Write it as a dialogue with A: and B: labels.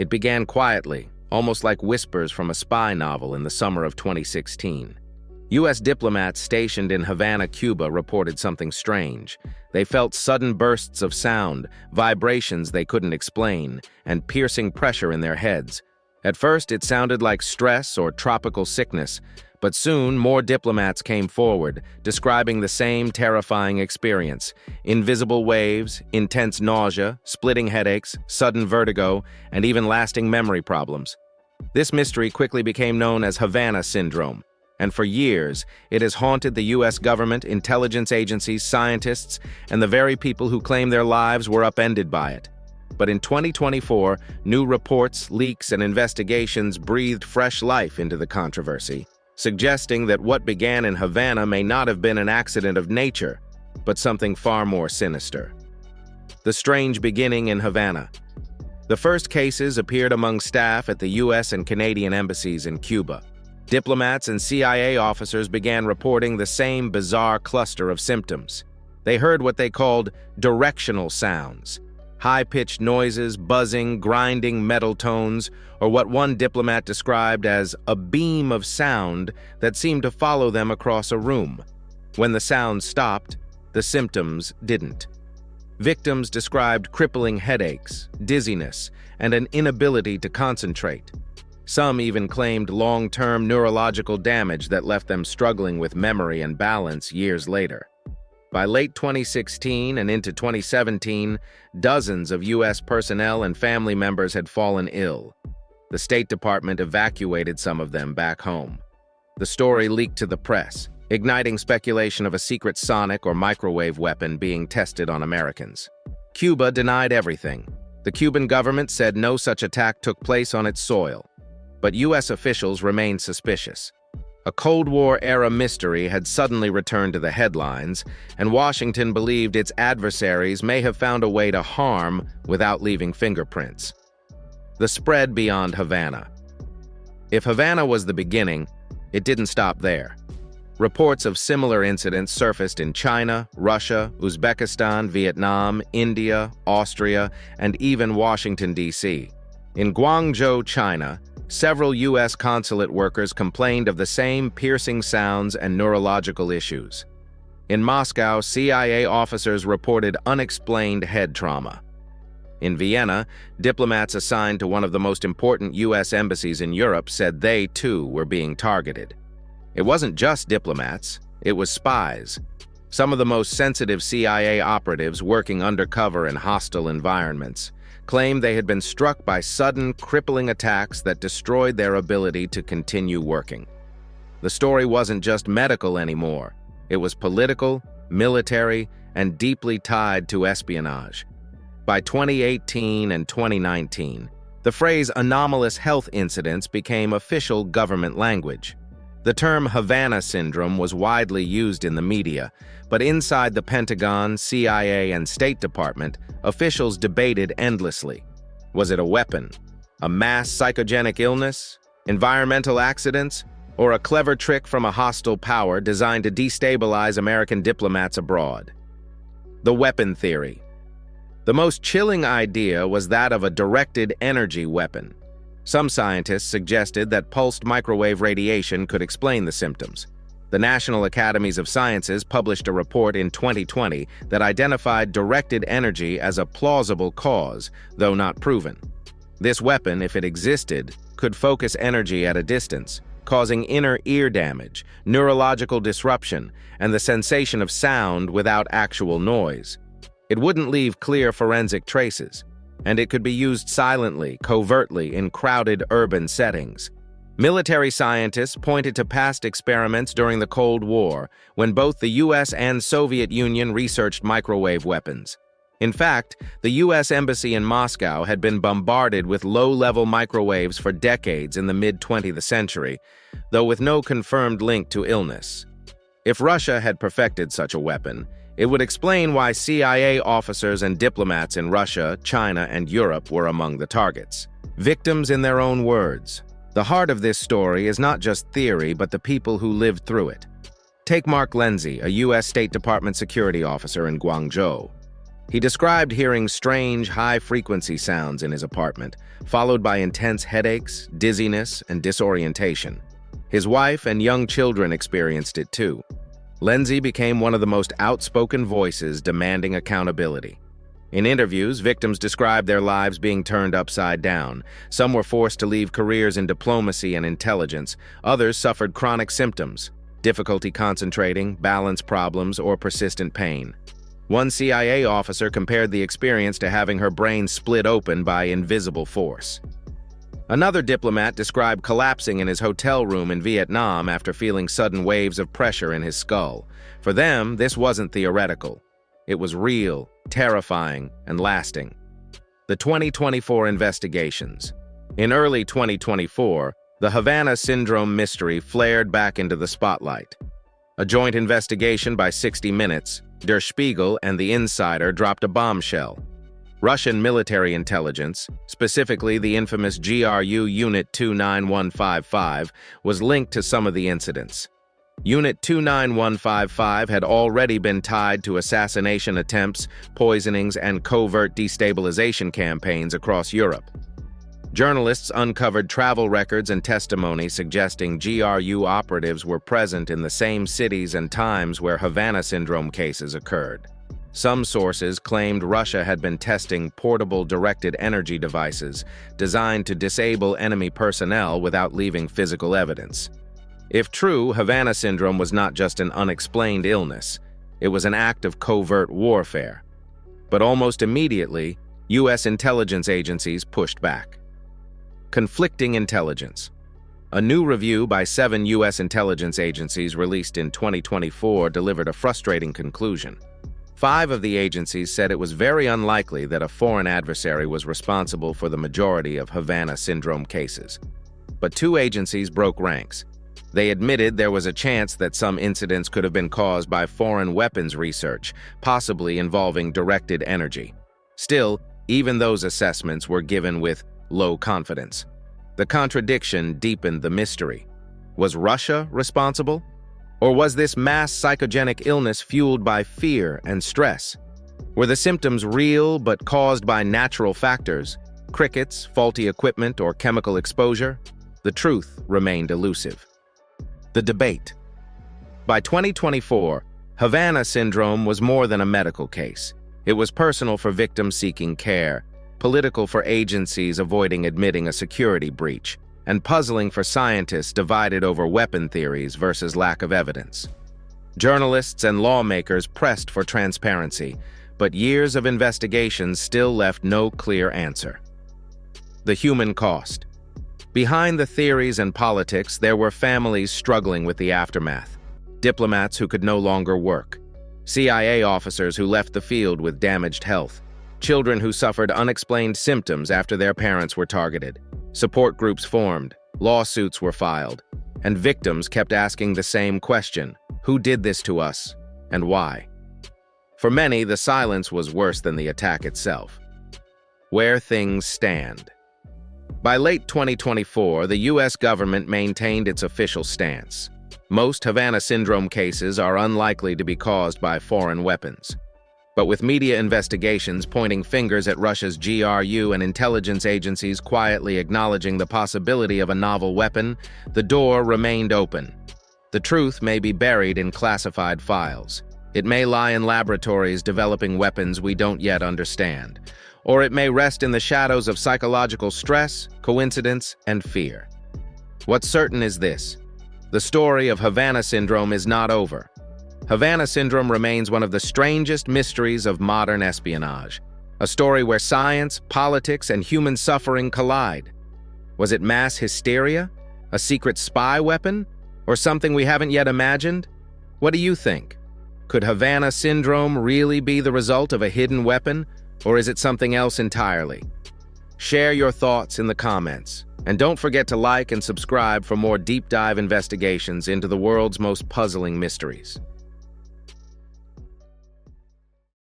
A: It began quietly, almost like whispers from a spy novel in the summer of 2016. U.S. diplomats stationed in Havana, Cuba, reported something strange. They felt sudden bursts of sound, vibrations they couldn't explain, and piercing pressure in their heads. At first, it sounded like stress or tropical sickness, but soon more diplomats came forward, describing the same terrifying experience: invisible waves, intense nausea, splitting headaches, sudden vertigo, and even lasting memory problems. This mystery quickly became known as Havana Syndrome, and for years, it has haunted the U.S. government, intelligence agencies, scientists, and the very people who claim their lives were upended by it. But in 2024, new reports, leaks, and investigations breathed fresh life into the controversy, suggesting that what began in Havana may not have been an accident of nature, but something far more sinister. The strange beginning in Havana. The first cases appeared among staff at the U.S. and Canadian embassies in Cuba. Diplomats and CIA officers began reporting the same bizarre cluster of symptoms. They heard what they called directional sounds: high-pitched noises, buzzing, grinding metal tones, or what one diplomat described as a beam of sound that seemed to follow them across a room. When the sound stopped, the symptoms didn't. Victims described crippling headaches, dizziness, and an inability to concentrate. Some even claimed long-term neurological damage that left them struggling with memory and balance years later. By late 2016 and into 2017, dozens of U.S. personnel and family members had fallen ill. The State Department evacuated some of them back home. The story leaked to the press, igniting speculation of a secret sonic or microwave weapon being tested on Americans. Cuba denied everything. The Cuban government said no such attack took place on its soil. But U.S. officials remained suspicious. A Cold War-era mystery had suddenly returned to the headlines, and Washington believed its adversaries may have found a way to harm without leaving fingerprints. The spread beyond Havana. If Havana was the beginning, it didn't stop there. Reports of similar incidents surfaced in China, Russia, Uzbekistan, Vietnam, India, Austria, and even Washington, D.C. In Guangzhou, China, several U.S. consulate workers complained of the same piercing sounds and neurological issues. In Moscow, CIA officers reported unexplained head trauma. In Vienna, diplomats assigned to one of the most important U.S. embassies in Europe said they, too, were being targeted. It wasn't just diplomats, it was spies. Some of the most sensitive CIA operatives working undercover in hostile environments claimed they had been struck by sudden, crippling attacks that destroyed their ability to continue working. The story wasn't just medical anymore. It was political, military, and deeply tied to espionage. By 2018 and 2019, the phrase anomalous health incidents became official government language. The term Havana Syndrome was widely used in the media, but inside the Pentagon, CIA, and State Department, officials debated endlessly. Was it a weapon, a mass psychogenic illness, environmental accidents, or a clever trick from a hostile power designed to destabilize American diplomats abroad? The weapon theory. The most chilling idea was that of a directed energy weapon. Some scientists suggested that pulsed microwave radiation could explain the symptoms. The National Academies of Sciences published a report in 2020 that identified directed energy as a plausible cause, though not proven. This weapon, if it existed, could focus energy at a distance, causing inner ear damage, neurological disruption, and the sensation of sound without actual noise. It wouldn't leave clear forensic traces, and it could be used silently, covertly, in crowded urban settings. Military scientists pointed to past experiments during the Cold War, when both the U.S. and Soviet Union researched microwave weapons. In fact, the U.S. Embassy in Moscow had been bombarded with low-level microwaves for decades in the mid-20th century, though with no confirmed link to illness. If Russia had perfected such a weapon, it would explain why CIA officers and diplomats in Russia, China, and Europe were among the targets. Victims in their own words. The heart of this story is not just theory, but the people who lived through it. Take Mark Lindsay, a U.S. State Department security officer in Guangzhou. He described hearing strange, high-frequency sounds in his apartment, followed by intense headaches, dizziness, and disorientation. His wife and young children experienced it too. Lindsay became one of the most outspoken voices demanding accountability. In interviews, victims described their lives being turned upside down. Some were forced to leave careers in diplomacy and intelligence. Others suffered chronic symptoms, difficulty concentrating, balance problems, or persistent pain. One CIA officer compared the experience to having her brain split open by invisible force. Another diplomat described collapsing in his hotel room in Vietnam after feeling sudden waves of pressure in his skull. For them, this wasn't theoretical. It was real, terrifying, and lasting. The 2024 investigations. In early 2024, the Havana Syndrome mystery flared back into the spotlight. A joint investigation by 60 Minutes, Der Spiegel, and The Insider dropped a bombshell. Russian military intelligence, specifically the infamous GRU Unit 29155, was linked to some of the incidents. Unit 29155 had already been tied to assassination attempts, poisonings, and covert destabilization campaigns across Europe. Journalists uncovered travel records and testimony suggesting GRU operatives were present in the same cities and times where Havana Syndrome cases occurred. Some sources claimed Russia had been testing portable directed energy devices designed to disable enemy personnel without leaving physical evidence. If true, Havana Syndrome was not just an unexplained illness. It was an act of covert warfare. But almost immediately, U.S. intelligence agencies pushed back. Conflicting intelligence. A new review by 7 U.S. intelligence agencies released in 2024 delivered a frustrating conclusion. 5 of the agencies said it was very unlikely that a foreign adversary was responsible for the majority of Havana Syndrome cases. But 2 agencies broke ranks. They admitted there was a chance that some incidents could have been caused by foreign weapons research, possibly involving directed energy. Still, even those assessments were given with low confidence. The contradiction deepened the mystery. Was Russia responsible? Or was this mass psychogenic illness fueled by fear and stress? Were the symptoms real but caused by natural factors, crickets, faulty equipment, or chemical exposure? The truth remained elusive. The debate. By 2024, Havana Syndrome was more than a medical case. It was personal for victims seeking care, political for agencies avoiding admitting a security breach, and puzzling for scientists divided over weapon theories versus lack of evidence. Journalists and lawmakers pressed for transparency, but years of investigations still left no clear answer. The human cost. Behind the theories and politics, there were families struggling with the aftermath, diplomats who could no longer work, CIA officers who left the field with damaged health, children who suffered unexplained symptoms after their parents were targeted. Support groups formed, lawsuits were filed, and victims kept asking the same question: who did this to us, and why? For many, the silence was worse than the attack itself. Where things stand. By late 2024, the U.S. government maintained its official stance. Most Havana Syndrome cases are unlikely to be caused by foreign weapons. But with media investigations pointing fingers at Russia's GRU and intelligence agencies quietly acknowledging the possibility of a novel weapon, the door remained open. The truth may be buried in classified files. It may lie in laboratories developing weapons we don't yet understand. Or it may rest in the shadows of psychological stress, coincidence, and fear. What's certain is this: the story of Havana Syndrome is not over. Havana Syndrome remains one of the strangest mysteries of modern espionage, a story where science, politics, and human suffering collide. Was it mass hysteria, a secret spy weapon, or something we haven't yet imagined? What do you think? Could Havana Syndrome really be the result of a hidden weapon, or is it something else entirely? Share your thoughts in the comments, and don't forget to like and subscribe for more deep dive investigations into the world's most puzzling mysteries.